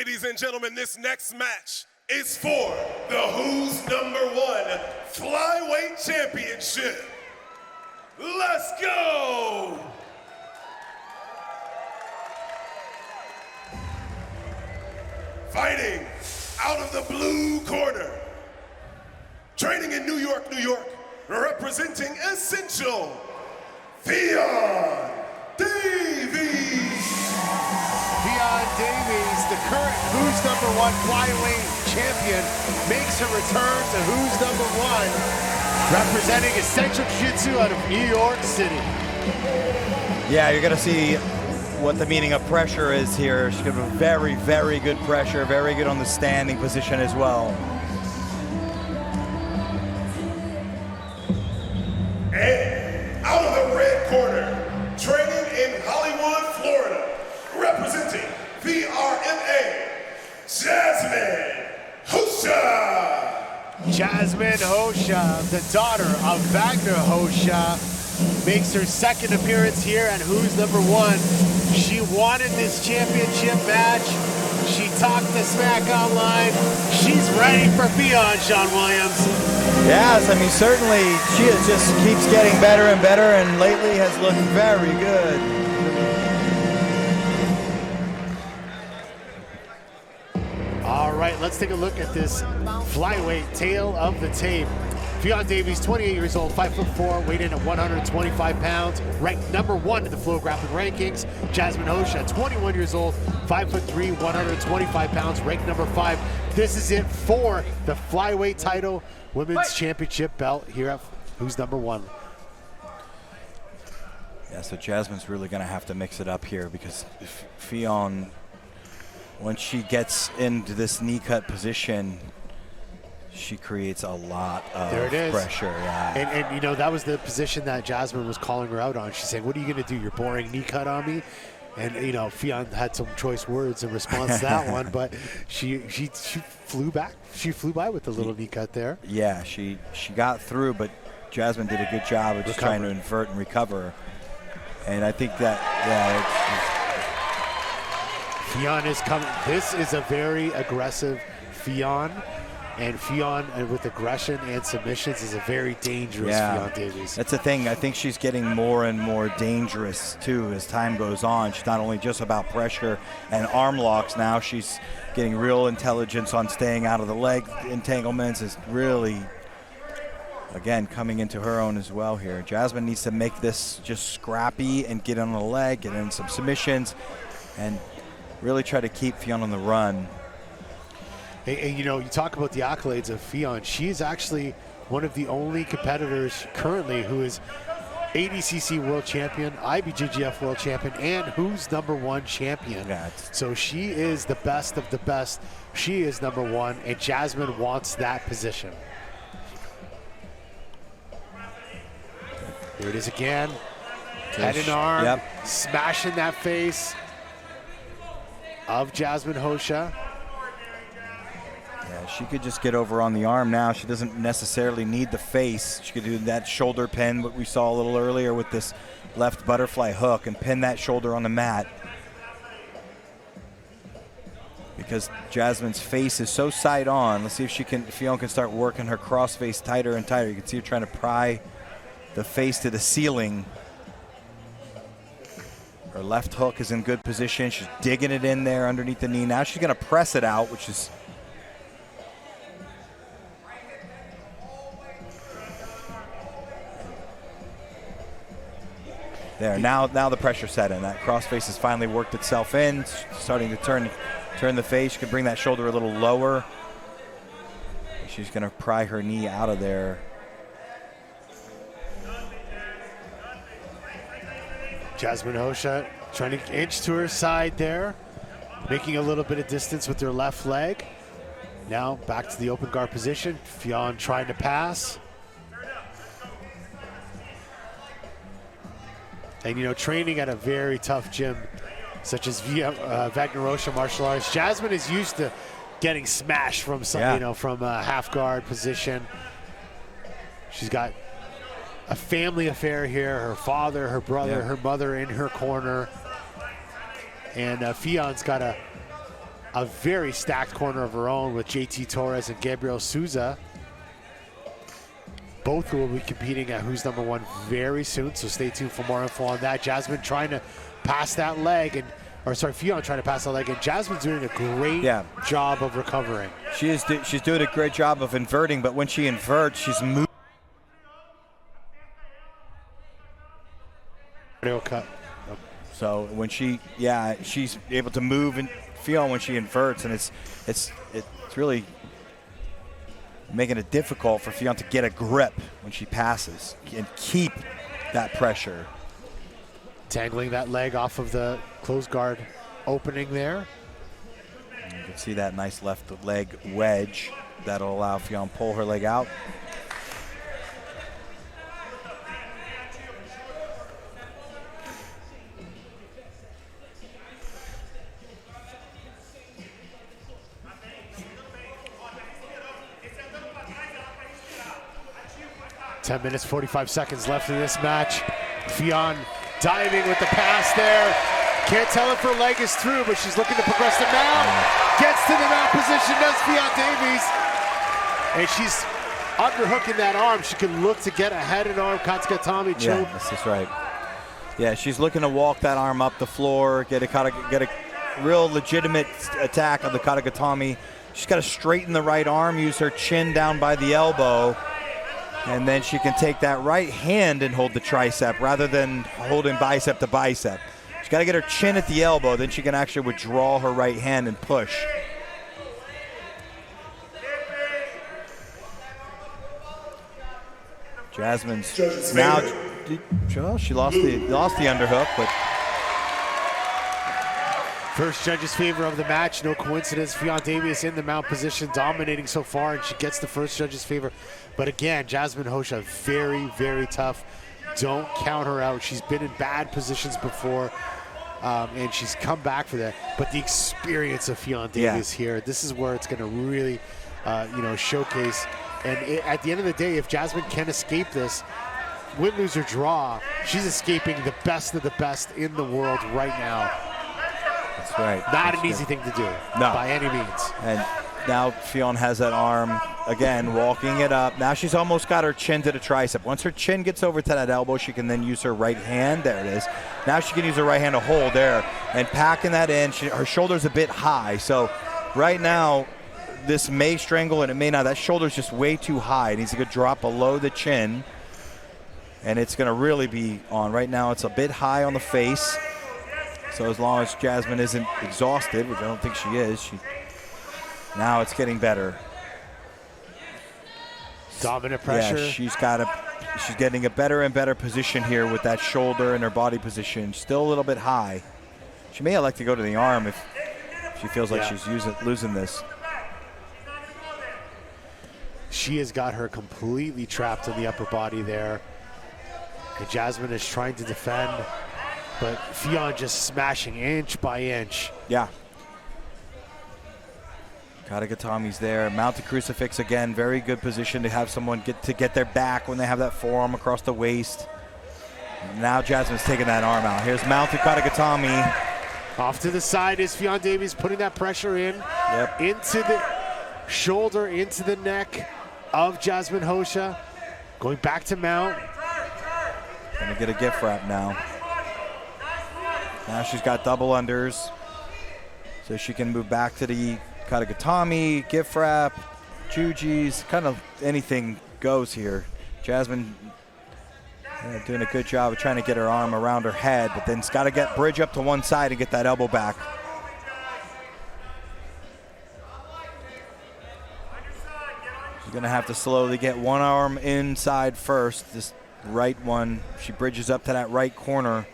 Ladies and gentlemen, this next match is for the Who's Number One Flyweight Championship. Let's go! Fighting out of the blue corner, training in New York, New York, representing Essential, Ffion Davies. Ffion Davies, the current Who's Number One Flyweight champion, makes her return to Who's Number One, representing Essential Jiu-Jitsu out of New York City. Yeah, you're gonna see what the meaning of pressure is here. She's gonna have very, very good pressure, very good on the standing position as well. And out of the red corner, training in Hollywood, Florida, representing FRMA, Jasmine Rocha. Jasmine Rocha, the daughter of Wagner Rocha, makes her second appearance here at Who's Number One. She wanted this championship match. She talked to Smack Online. She's ready for Ffion, Sean Williams. Yes, I mean, certainly she just keeps getting better and better, and lately has looked very good. All right, let's take a look at this flyweight tale of the tape. Ffion Davies, 28 years old, 5'4", weighed in at 125 pounds, ranked number 1 in the FloGrappling rankings. Jasmine Rocha, 21 years old, 5'3", 125 pounds, ranked number 5. This is it for the flyweight title, women's championship belt here at Who's Number One. Yeah, so Jasmine's really gonna have to mix it up here, because Ffion, once she gets into this knee cut position, she creates a lot of pressure. Yeah. And you know, that was the position that Jasmine was calling her out on. She's saying, what are you going to do? You're boring knee cut on me? And, you know, Ffion had some choice words in response to that one, but she flew back. She flew by with the little knee cut there. Yeah, she got through, but Jasmine did a good job of just trying to invert and recover. And I think that, Ffion is coming. This is a very aggressive Ffion. And Ffion, with aggression and submissions, is a very dangerous Ffion Davies. That's the thing. I think she's getting more and more dangerous, too, as time goes on. She's not only just about pressure and arm locks now, she's getting real intelligence on staying out of the leg entanglements. Is really, again, coming into her own as well here. Jasmine needs to make this just scrappy and get on the leg, get in some submissions, and really try to keep Ffion on the run. And you know, you talk about the accolades of Ffion. She's actually one of the only competitors currently who is ADCC World Champion, IBJJF World Champion, and Who's Number One Champion. So she is the best of the best. She is number 1, and Jasmine wants that position. Here it is again. Head and arm, smashing that face of Jasmine Rocha. Yeah, she could just get over on the arm now. She doesn't necessarily need the face. She could do that shoulder pin, what we saw a little earlier with this left butterfly hook, and pin that shoulder on the mat. Because Jasmine's face is so side on. Let's see if Ffion can start working her cross face tighter and tighter. You can see her trying to pry the face to the ceiling. Her left hook is in good position. She's digging it in there underneath the knee. Now she's gonna press it out, which is there. Now the pressure set in. That crossface has finally worked itself in, starting to turn the face. She can bring that shoulder a little lower. She's going to pry her knee out of there. Jasmine Rocha trying to inch to her side there, making a little bit of distance with her left leg. Now back to the open guard position. Ffion trying to pass. And, you know, training at a very tough gym, such as Wagner Rocha Martial Arts, Jasmine is used to getting smashed from from a half guard position. She's got a family affair here. Her father, her brother, her mother in her corner. And Fion's got a a very stacked corner of her own with JT Torres and Gabriel Souza. Both who will be competing at Who's Number One very soon, so stay tuned for more info on that. Jasmine trying to pass that leg, Ffion trying to pass that leg, and Jasmine's doing a great job of recovering. She's doing a great job of inverting, but when she inverts, she's moving. Cut. So when she's able to move and Ffion when she inverts, and it's really making it difficult for Ffion to get a grip when she passes and keep that pressure. Tangling that leg off of the closed guard opening there. You can see that nice left leg wedge that'll allow Ffion pull her leg out. Ten minutes, 45 seconds left in this match. Ffion diving with the pass there. Can't tell if her leg is through, but she's looking to progress the mount. Gets to the mount position, does Ffion Davies. And she's underhooking that arm. She can look to get a head and arm Katsugatami choke. Yeah, this is right. Yeah, she's looking to walk that arm up the floor, get a real legitimate attack on the Katsugatami. She's got to straighten the right arm, use her chin down by the elbow, and then she can take that right hand and hold the tricep rather than holding bicep to bicep. She's got to get her chin at the elbow, then she can actually withdraw her right hand and push. Jasmine's now, she lost the underhook, but first judge's favor of the match, no coincidence. Ffion Davies in the mount position, dominating so far, and she gets the first judge's favor. But again, Jasmine Rocha, very, very tough. Don't count her out. She's been in bad positions before, and she's come back for that. But the experience of Ffion Davies here, this is where it's going to really, showcase. And at the end of the day, if Jasmine can escape this, win, lose, or draw, she's escaping the best of the best in the world right now. That's right. Not an easy thing to do, by any means. And now Ffion has that arm, again, walking it up. Now she's almost got her chin to the tricep. Once her chin gets over to that elbow, she can then use her right hand. There it is. Now she can use her right hand to hold there. And packing that in, her shoulder's a bit high. So right now, this may strangle and it may not. That shoulder's just way too high. It needs to go drop below the chin. And it's going to really be on. Right now, it's a bit high on the face. So as long as Jasmine isn't exhausted, which I don't think she is, now it's getting better. Dominant pressure. Yeah, she's getting a better and better position here with that shoulder and her body position. Still a little bit high. She may elect to go to the arm if she feels like she's losing this. She has got her completely trapped in the upper body there. And Jasmine is trying to defend, but Ffion just smashing inch by inch. Yeah. Katsugatami's there. Mounted crucifix again. Very good position to have someone get their back when they have that forearm across the waist. Now Jasmine's taking that arm out. Here's mounted Katsugatami. Off to the side is Ffion Davies putting that pressure in. Yep. Into the shoulder, into the neck of Jasmine Rocha. Going back to mount. Gonna get a gift wrap now. Now she's got double unders. So she can move back to the Katsugatami, gift wrap, jujis, kind of anything goes here. Jasmine doing a good job of trying to get her arm around her head, but then it's got to get bridge up to one side and get that elbow back. She's going to have to slowly get one arm inside first. This right one, she bridges up to that right corner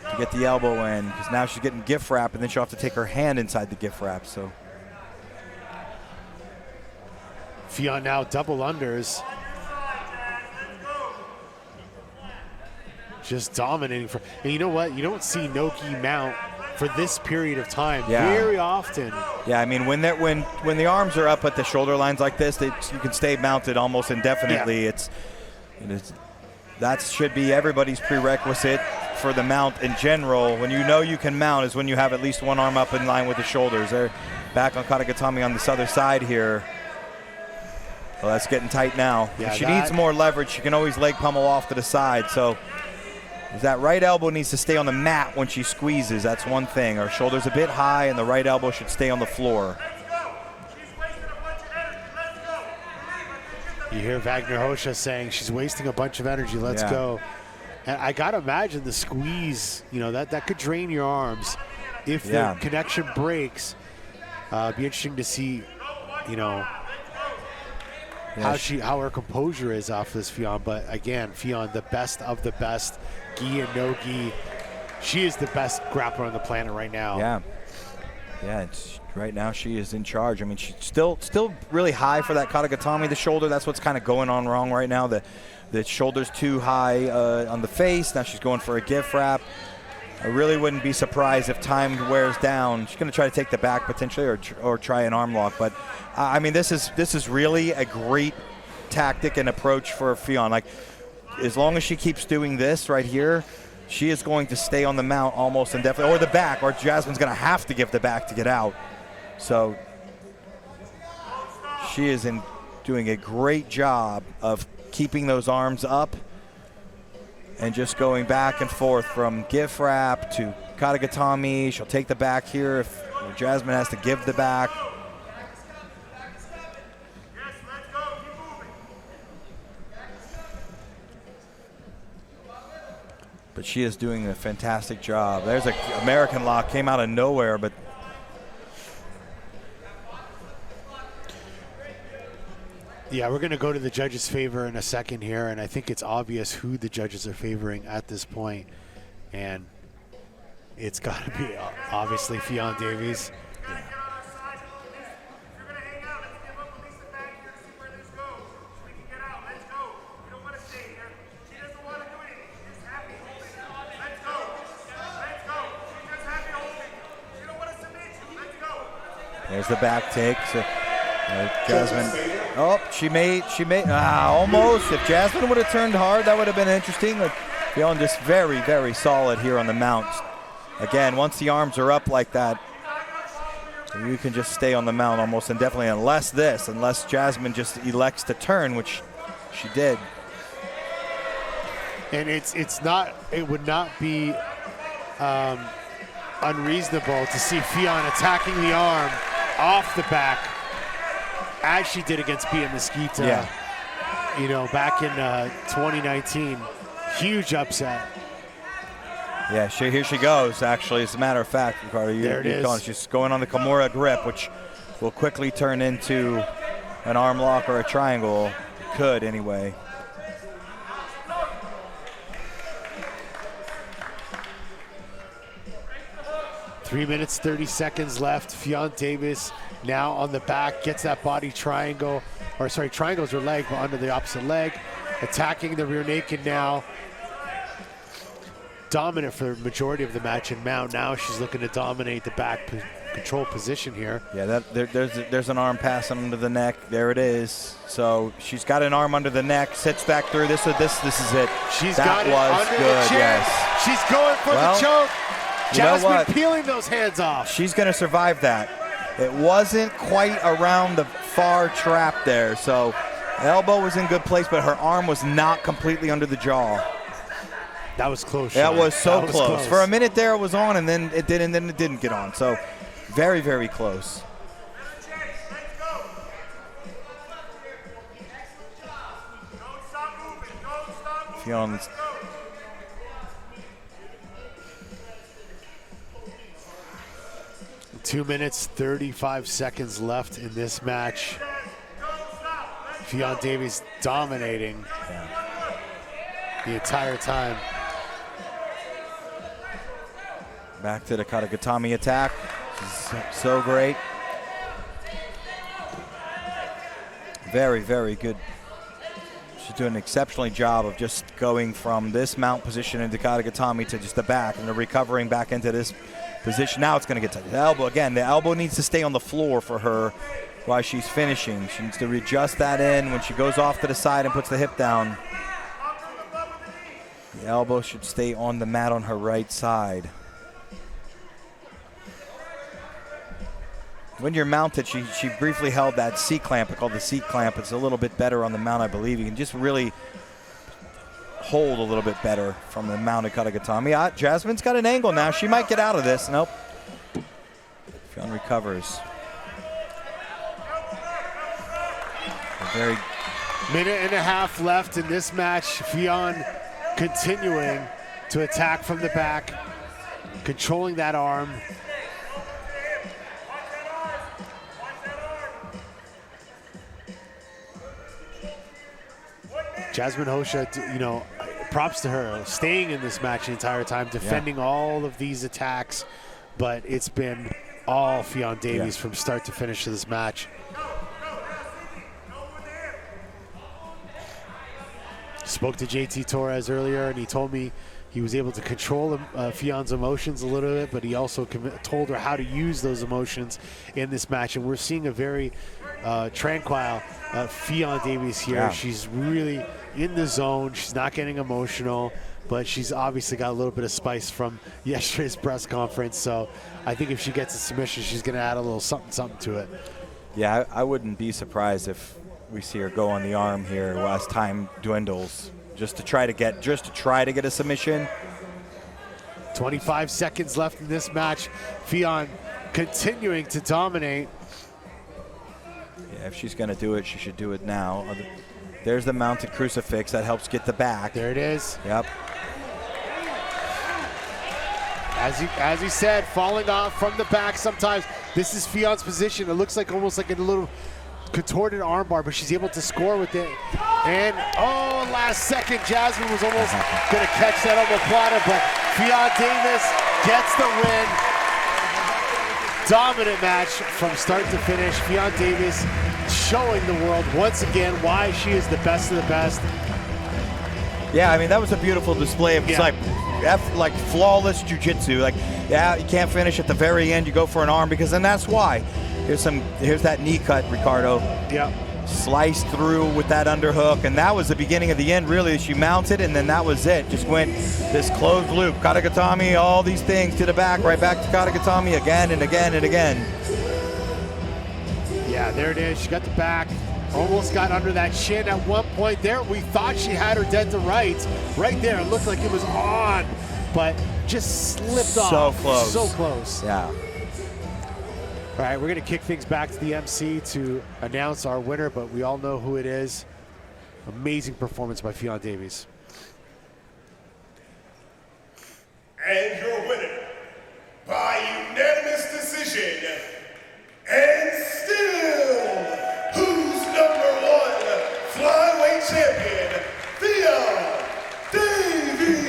to get the elbow in, because now she's getting gift wrap, and then she'll have to take her hand inside the gift wrap. So Ffion now double unders. Just dominating. And you know what? You don't see no-gi mount for this period of time very often. Yeah, I mean, when the arms are up at the shoulder lines like this, you can stay mounted almost indefinitely. Yeah. That should be everybody's prerequisite. for the mount in general, when you know you can mount, is when you have at least one arm up in line with the shoulders. They're back on Katagatame on this other side here. Well, that's getting tight now. Yeah, if she needs more leverage, she can always leg pummel off to the side. So that right elbow needs to stay on the mat when she squeezes. That's one thing. Her shoulder's a bit high, and the right elbow should stay on the floor. You hear Wagner Rocha saying she's wasting a bunch of energy. Let's go. And I got to imagine the squeeze, you know, that could drain your arms. If the connection breaks, be interesting to see, you know, how her composure is off this Ffion. But again, Ffion, the best of the best, gi and no gi. She is the best grappler on the planet right now. Yeah, right now she is in charge. I mean, she's still really high for that Katagatame, the shoulder. That's what's kind of going on wrong right now. The shoulder's too high on the face. Now she's going for a gift wrap. I really wouldn't be surprised if time wears down. She's going to try to take the back potentially, or try an arm lock. But I mean, this is really a great tactic and approach for Ffion. Like, as long as she keeps doing this right here, she is going to stay on the mount almost indefinitely, or the back, or Jasmine's going to have to give the back to get out. So she is doing a great job of keeping those arms up and just going back and forth from gift wrap to Katagatame. She'll take the back here if Jasmine has to give the back. But she is doing a fantastic job. There's an American lock, came out of nowhere, but yeah, we're going to go to the judges' favor in a second here, and I think it's obvious who the judges are favoring at this point, and it's got to be obviously Ffion Davies. There's the back take. So, Jasmine. Oh, she made almost. If Jasmine would have turned hard, that would have been interesting. Like, Ffion just very, very solid here on the mount. Again, once the arms are up like that, you can just stay on the mount almost indefinitely, unless Jasmine just elects to turn, which she did. And it would not be unreasonable to see Ffion attacking the arm off the back, as she did against Pia Mesquita, you know, back in 2019. Huge upset. Yeah, here she goes, actually. As a matter of fact, Ricardo, there it is. She's going on the Kimura grip, which will quickly turn into an arm lock or a triangle. It could, anyway. Three minutes, 30 seconds left. Ffion Davies now on the back, gets that body triangle, or sorry, triangles her leg, but under the opposite leg. Attacking the rear naked now. Dominant for the majority of the match in mount. Now she's looking to dominate the back control position here. Yeah, there's an arm passing under the neck. There it is. So she's got an arm under the neck, sits back through. This is it. She's got it under the chin. Yes. She's going for the choke. Jasmine peeling those hands off. She's going to survive that. It wasn't quite around the far trap there, so elbow was in good place, but her arm was not completely under the jaw. That was close. That was so close. For a minute there it was on, and then it didn't get on. So very, very close. Fion's 2 minutes, 35 seconds left in this match. Ffion Davies dominating the entire time. Back to the Katagatame attack. This is so great. Very, very good. She's doing an exceptional job of just going from this mount position into Katagatame to just the back, and then recovering back into this position. Now it's going to get to the elbow. Again, the elbow needs to stay on the floor for her while she's finishing. She needs to readjust that in when she goes off to the side and puts the hip down. The elbow should stay on the mat on her right side. When you're mounted, she briefly held that C-clamp, called the C-clamp. It's a little bit better on the mount, I believe. You can just really hold a little bit better from the mounted Katagatami. Jasmine's got an angle now. She might get out of this. Nope. Ffion recovers. A very minute and a half left in this match. Ffion continuing to attack from the back, controlling that arm. Jasmine Rocha, you know, props to her, staying in this match the entire time, defending all of these attacks, but it's been all Ffion Davies from start to finish of this match. Spoke to JT Torres earlier, and he told me he was able to control Fion's emotions a little bit, but he also told her how to use those emotions in this match. And we're seeing a very tranquil Ffion Davies here. Yeah. She's really in the zone. She's not getting emotional, but she's obviously got a little bit of spice from yesterday's press conference. So I think if she gets a submission, she's going to add a little something to it. Yeah, I wouldn't be surprised if we see her go on the arm here as time dwindles, just to try to get a submission. 25 seconds left in this match. Ffion continuing to dominate. Yeah, if she's going to do it, she should do it now. There's the mounted crucifix. That helps get the back. There it is. Yep. As he said, falling off from the back sometimes. This is Fion's position. It looks like almost like a little contorted armbar, but she's able to score with it. And, oh, last second, Jasmine was almost going to catch that omoplata, but Ffion Davies gets the win. Dominant match from start to finish. Ffion Davies showing the world once again why she is the best of the best. Yeah, I mean, that was a beautiful display of like flawless jiu-jitsu. Like, yeah, you can't finish at the very end. You go for an arm, because then that's why. Here's that knee cut, Ricardo. Yeah. Sliced through with that underhook, and that was the beginning of the end, really. She mounted, and then that was it. Just went this closed loop. Katagatami, all these things to the back, right back to Katagatami again and again and again. Yeah, there it is. She got the back. Almost got under that shin at one point there. We thought she had her dead to rights. Right there, it looked like it was on, but just slipped off. So close. So close. Yeah. All right, we're going to kick things back to the MC to announce our winner, but we all know who it is. Amazing performance by Ffion Davies. And your winner, by unanimous decision, and still, who's #1 flyweight champion, Ffion Davies.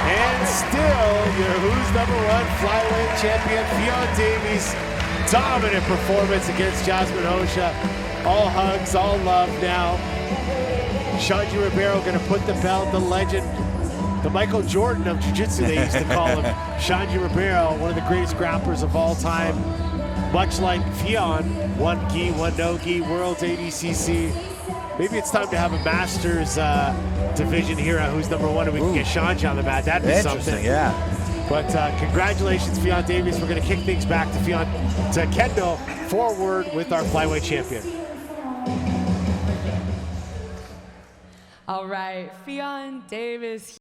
And still, your who's #1 flyweight champion, Ffion Davies. Dominant performance against Jasmine Rocha. All hugs, all love now. Shanji Ribeiro going to put the belt, the legend, the Michael Jordan of Jiu-Jitsu, they used to call him. Shanji Ribeiro, one of the greatest grapplers of all time. Much like Ffion, one gi, one no gi, Worlds ADCC. Maybe it's time to have a Masters division here at Who's #1, and we can get Shanji on the mat. That'd be something. Yeah. But congratulations, Ffion Davies. We're going to kick things back to Kendo forward with our flyweight champion. All right, Ffion Davies.